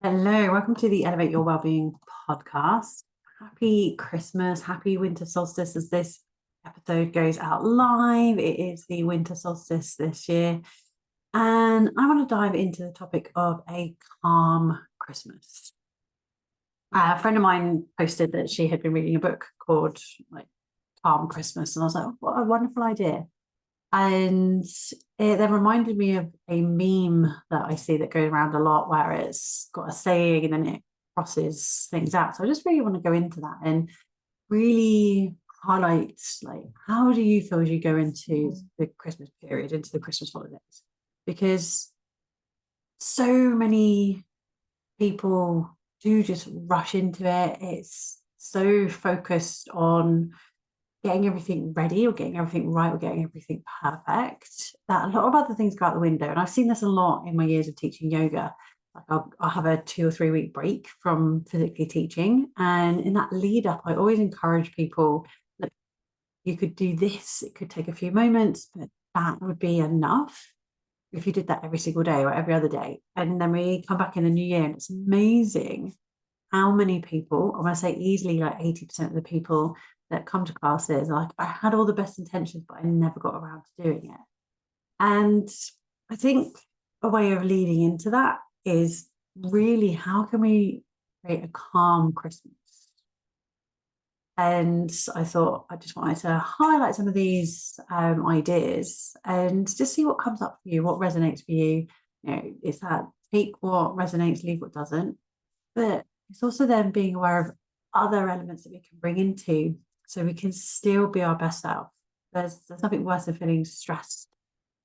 Hello, welcome to the Elevate Your Wellbeing podcast. Happy Christmas, happy winter solstice as this episode goes out live. It is the winter solstice this year, and I want to dive into the topic of a calm Christmas. A friend of mine posted that she had been reading a book called Calm Christmas, and I was like, what a wonderful idea. And it then reminded me of a meme that I see that goes around a lot where it's got a saying and then it crosses things out. So I just really want to go into that and really highlight how do you feel as you go into the Christmas period, into the Christmas holidays? Because so many people do just rush into it. It's so focused on getting everything ready or getting everything right or getting everything perfect that a lot of other things go out the window. And I've seen this a lot in my years of teaching yoga. I'll have a 2 or 3 week break from physically teaching, and in that lead up I always encourage people that you could do this. It could take a few moments, but that would be enough if you did that every single day or every other day. And then we come back in the new year and it's amazing how many people, I want to say easily like 80% of the people that come to classes are like, I had all the best intentions, but I never got around to doing it. And I think a way of leading into that is really how can we create a calm Christmas? And I thought I just wanted to highlight some of these ideas and just see what comes up for you, what resonates for you. It's that take what resonates, leave what doesn't. But it's also then being aware of other elements that we can bring into so we can still be our best self. There's nothing worse than feeling stressed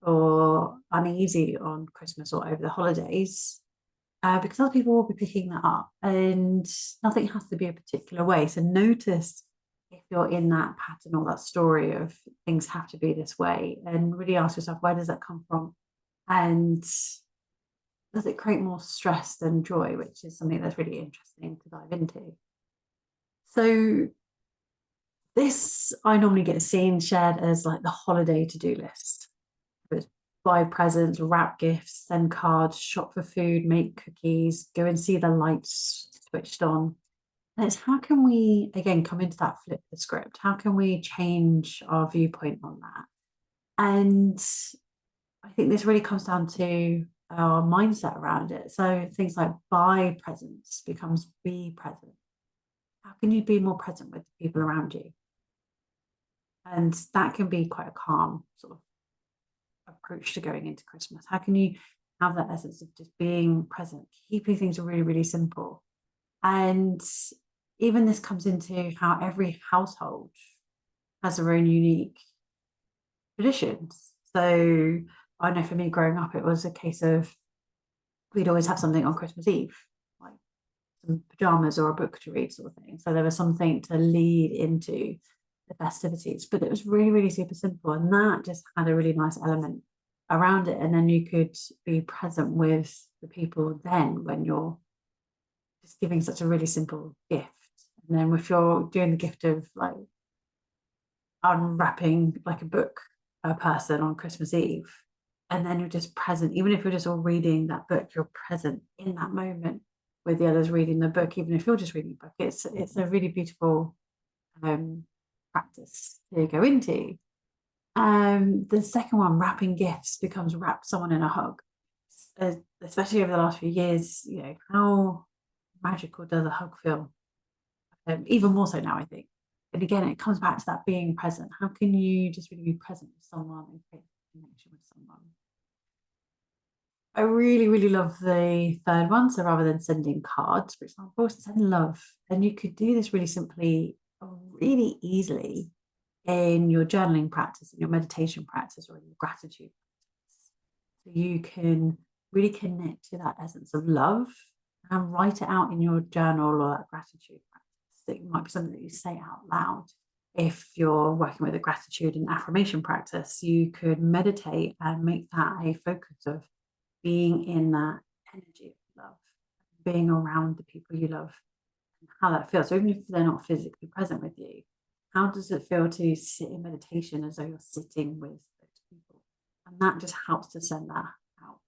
or uneasy on Christmas or over the holidays because other people will be picking that up and nothing has to be a particular way. So notice if you're in that pattern or that story of things have to be this way and really ask yourself, where does that come from? And does it create more stress than joy, which is something that's really interesting to dive into. So this I normally get seen shared as like the holiday to-do list. It's buy presents, wrap gifts, send cards, shop for food, make cookies, go and see the lights switched on. And it's how can we, again, come into that flip the script? How can we change our viewpoint on that? And I think this really comes down to our mindset around it. So things like buy presents becomes be present. How can you be more present with the people around you? And that can be quite a calm sort of approach to going into Christmas. How can you have that essence of just being present, keeping things really, really simple? And even this comes into how every household has their own unique traditions. So I know for me growing up, it was a case of we'd always have something on Christmas Eve, like some pajamas or a book to read sort of thing. So there was something to lead into the festivities, but it was really, really super simple. And that just had a really nice element around it. And then you could be present with the people then when you're just giving such a really simple gift. And then if you're doing the gift of like unwrapping like a book per person on Christmas Eve, and then you're just present, even if you're just all reading that book, you're present in that moment with the others reading the book, even if you're just reading a book. It's a really beautiful practice to go into. The second one, wrapping gifts, becomes wrap someone in a hug. Especially over the last few years, how magical does a hug feel? Even more so now, I think. And again, it comes back to that being present. How can you just really be present with someone and create a connection with someone? I really, really love the third one. So rather than sending cards, for example, send love. And you could do this really simply, really easily in your journaling practice, in your meditation practice, or in your gratitude practice. So you can really connect to that essence of love and write it out in your journal or that gratitude practice. It might be something that you say out loud. If you're working with a gratitude and affirmation practice, you could meditate and make that a focus of being in that energy of love, being around the people you love, and how that feels. So even if they're not physically present with you, how does it feel to sit in meditation as though you're sitting with those people? And that just helps to send that out.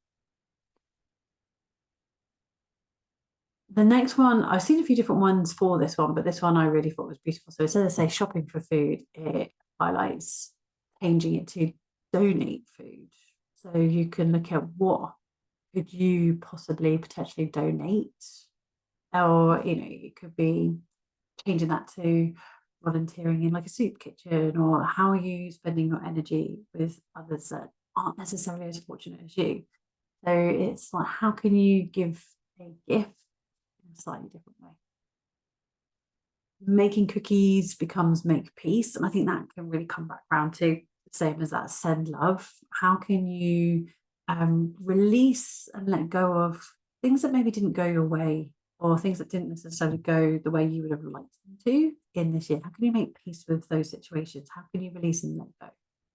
The next one, I've seen a few different ones for this one, but this one I really thought was beautiful. So instead of say shopping for food, it highlights changing it to donate food. So you can look at what could you possibly potentially donate, or it could be changing that to volunteering in like a soup kitchen, or how are you spending your energy with others that aren't necessarily as fortunate as you. So it's like, how can you give a gift in a slightly different way? Making cookies becomes make peace, and I think that can really come back around to the same as that send love. How can you release and let go of things that maybe didn't go your way, or things that didn't necessarily go the way you would have liked them to in this year? How can you make peace with those situations? How can you release and let go?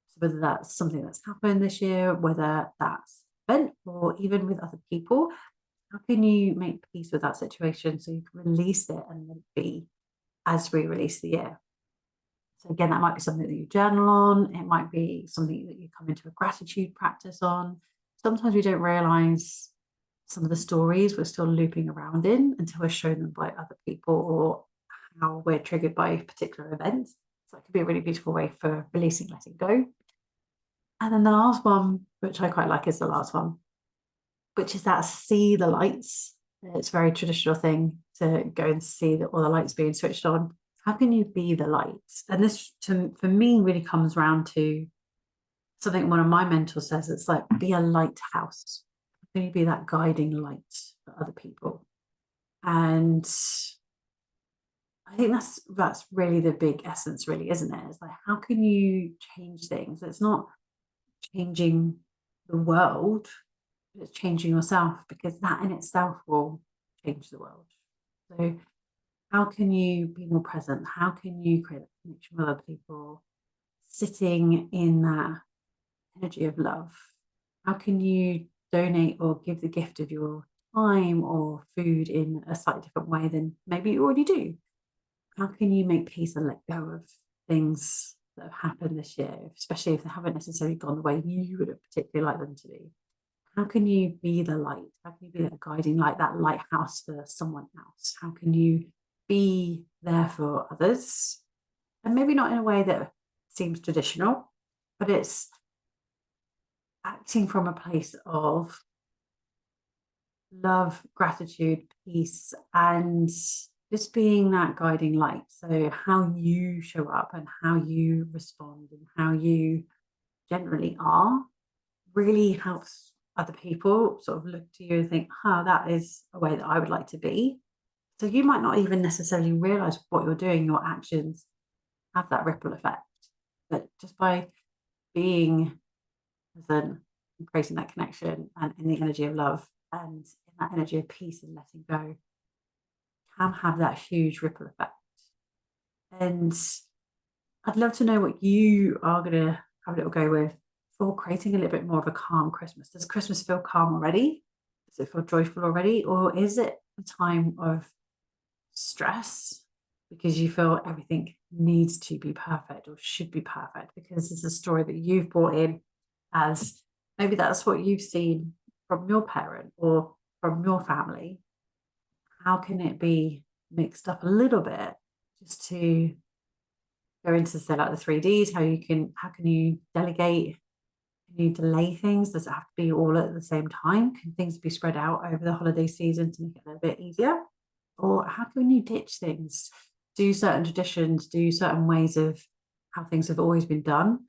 So whether that's something that's happened this year, whether that's event, or even with other people, how can you make peace with that situation so you can release it and let it be as we release the year? So again, that might be something that you journal on. It might be something that you come into a gratitude practice on. Sometimes we don't realize some of the stories we're still looping around in until we're shown them by other people, or how we're triggered by particular events. So it could be a really beautiful way for releasing, letting go. And then the last one, which I quite like, is the last one, which is that see the lights. It's a very traditional thing to go and see that all the lights being switched on. How can you be the light? And this, for me, really comes around to something one of my mentors says. It's like, be a lighthouse. How can you be that guiding light for other people? And I think that's really the big essence, really, isn't it? It's like, how can you change things? It's not changing the world, but it's changing yourself, because that in itself will change the world. So how can you be more present? How can you create a connection with other people, sitting in that energy of love? How can you donate or give the gift of your time or food in a slightly different way than maybe you already do? How can you make peace and let go of things that have happened this year, especially if they haven't necessarily gone the way you would have particularly liked them to be? How can you be the light? How can you be that guiding light, that lighthouse for someone else? How can you be there for others? And maybe not in a way that seems traditional, but it's acting from a place of love, gratitude, peace, and just being that guiding light. So how you show up and how you respond and how you generally are really helps other people sort of look to you and think, that is a way that I would like to be. So you might not even necessarily realize what you're doing, your actions have that ripple effect. But just by being present and creating that connection and in the energy of love and in that energy of peace and letting go, can have that huge ripple effect. And I'd love to know what you are going to have a little go with for creating a little bit more of a calm Christmas. Does Christmas feel calm already? Does it feel joyful already? Or is it a time of stress because you feel everything needs to be perfect or should be perfect because it's a story that you've brought in, as maybe that's what you've seen from your parent or from your family? How can it be mixed up a little bit just to go into, say, like the 3Ds? How can you delegate? Can you delay things? Does it have to be all at the same time? Can things be spread out over the holiday season to make it a little bit easier? Or how can you ditch things, do certain traditions, do certain ways of how things have always been done?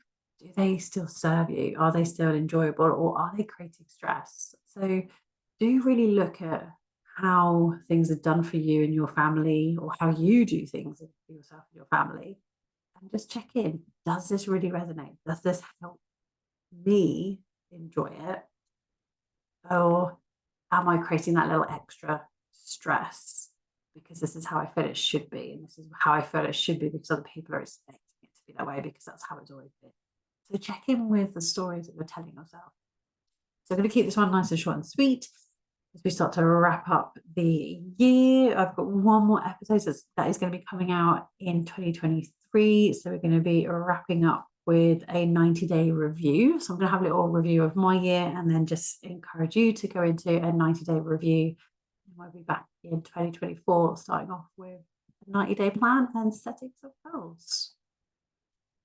Do they still serve you? Are they still enjoyable, or are they creating stress? So do really look at how things are done for you and your family, or how you do things for yourself and your family, and just check in. Does this really resonate? Does this help me enjoy it? Or am I creating that little extra stress because this is how I feel it should be, and this is how I feel it should be because other people are expecting it to be that way because that's how it's always been? So check in with the stories that we're telling ourselves. So I'm going to keep this one nice and short and sweet as we start to wrap up the year. I've got one more episode that is going to be coming out in 2023. So we're going to be wrapping up with a 90-day review. So I'm going to have a little review of my year and then just encourage you to go into a 90-day review. we'll be back in 2024, starting off with a 90-day plan and setting some goals.